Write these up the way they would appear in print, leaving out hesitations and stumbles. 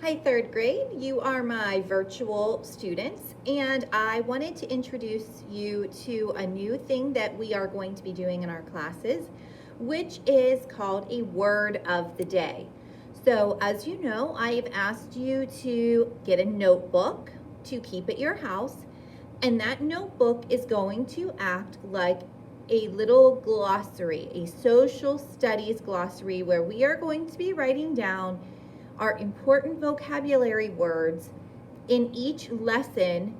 Hi, third grade. You are my virtual students, and I wanted to introduce you to a new thing that we are going to be doing in our classes, which is called a word of the day. So, as you know, I have asked you to get a notebook to keep at your house, and that notebook is going to act like a little glossary, a social studies glossary, where we are going to be writing down are important vocabulary words in each lesson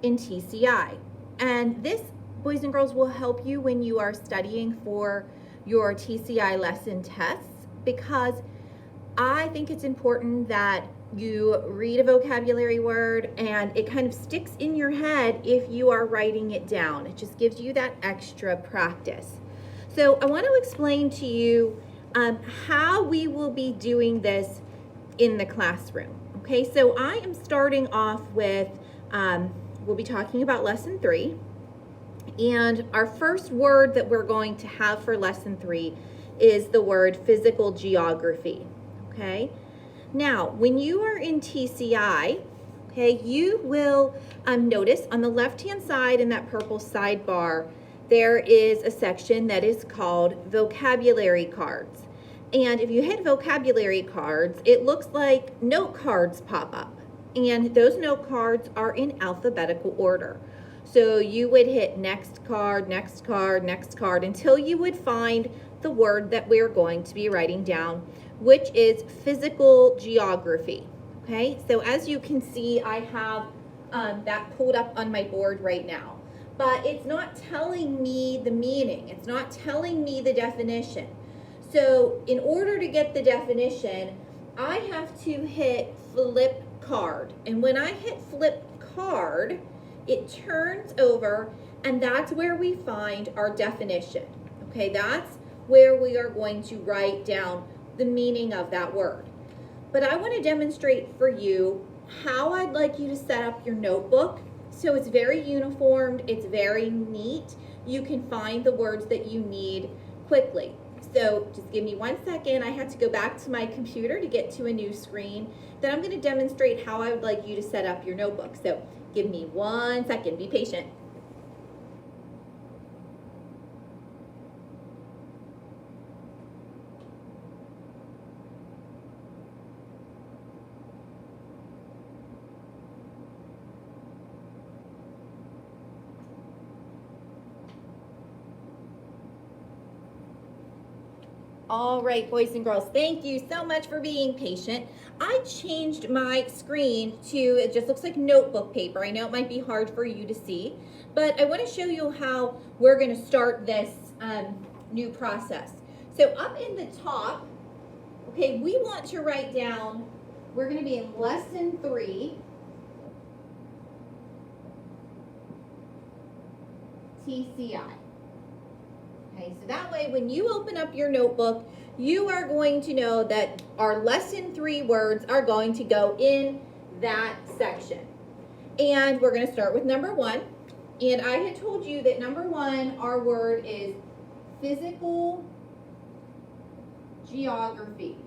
in TCI. And this, boys and girls, will help you when you are studying for your TCI lesson tests, because I think it's important that you read a vocabulary word and it kind of sticks in your head if you are writing it down. It just gives you that extra practice. So I want to explain to you how we will be doing this in the classroom. Okay, so I am starting off with, we'll be talking about lesson 3. And our first word that we're going to have for lesson 3 is the word physical geography. Okay, now when you are in TCI, okay, you will notice on the left-hand side in that purple sidebar, there is a section that is called vocabulary cards. And if you hit vocabulary cards, it looks like note cards pop up. And those note cards are in alphabetical order. So you would hit next card, next card, next card until you would find the word that we're going to be writing down, which is physical geography. Okay, so as you can see, I have that pulled up on my board right now. But it's not telling me the meaning. It's not telling me the definition. So in order to get the definition, I have to hit flip card. And when I hit flip card, it turns over, and that's where we find our definition. Okay, that's where we are going to write down the meaning of that word. But I want to demonstrate for you how I'd like you to set up your notebook so it's very uniformed, it's very neat. You can find the words that you need quickly. So just give me 1 second. I had to go back to my computer to get to a new screen. Then I'm going to demonstrate how I would like you to set up your notebook. So give me 1 second. Be patient. All right, boys and girls, thank you so much for being patient. I changed my screen to, it just looks like notebook paper. I know it might be hard for you to see, but I want to show you how we're going to start this new process. So up in the top, okay, we want to write down, we're going to be in lesson 3, TCI. Okay, so that way when you open up your notebook, you are going to know that our lesson 3 words are going to go in that section. And we're going to start with number 1. And I had told you that number 1, our word is physical geography.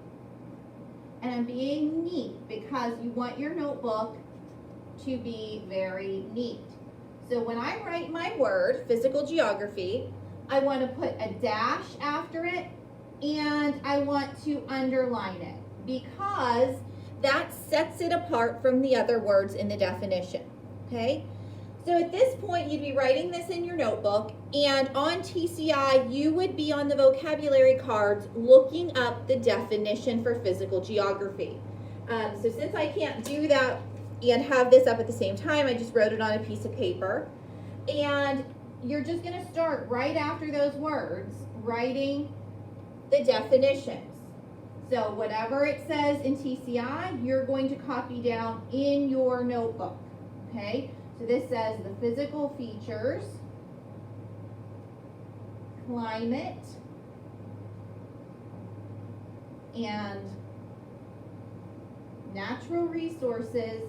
And I'm being neat because you want your notebook to be very neat. So when I write my word, physical geography, I want to put a dash after it, and I want to underline it because that sets it apart from the other words in the definition, okay? So at this point, you'd be writing this in your notebook, and on TCI, you would be on the vocabulary cards looking up the definition for physical geography. So since I can't do that and have this up at the same time, I just wrote it on a piece of paper. And you're just going to start right after those words writing the definitions. So whatever it says in TCI, you're going to copy down in your notebook. Okay? So this says the physical features, climate, and natural resources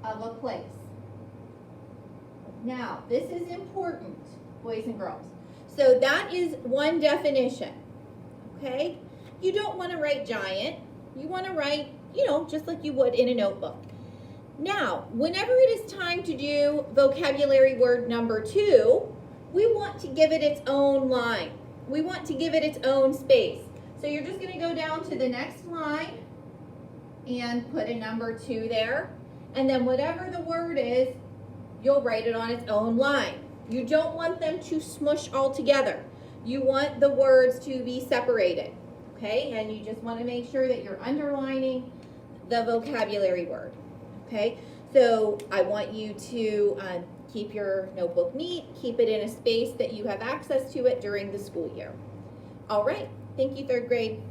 of a place. Now, this is important, boys and girls. So that is one definition, okay? You don't want to write giant. You want to write, just like you would in a notebook. Now, whenever it is time to do vocabulary word number 2, we want to give it its own line. We want to give it its own space. So you're just going to go down to the next line and put a number 2 there. And then whatever the word is, you'll write it on its own line. You don't want them to smush all together. You want the words to be separated, okay? And you just want to make sure that you're underlining the vocabulary word, okay? So I want you to keep your notebook neat, keep it in a space that you have access to it during the school year. All right, thank you, 3rd grade.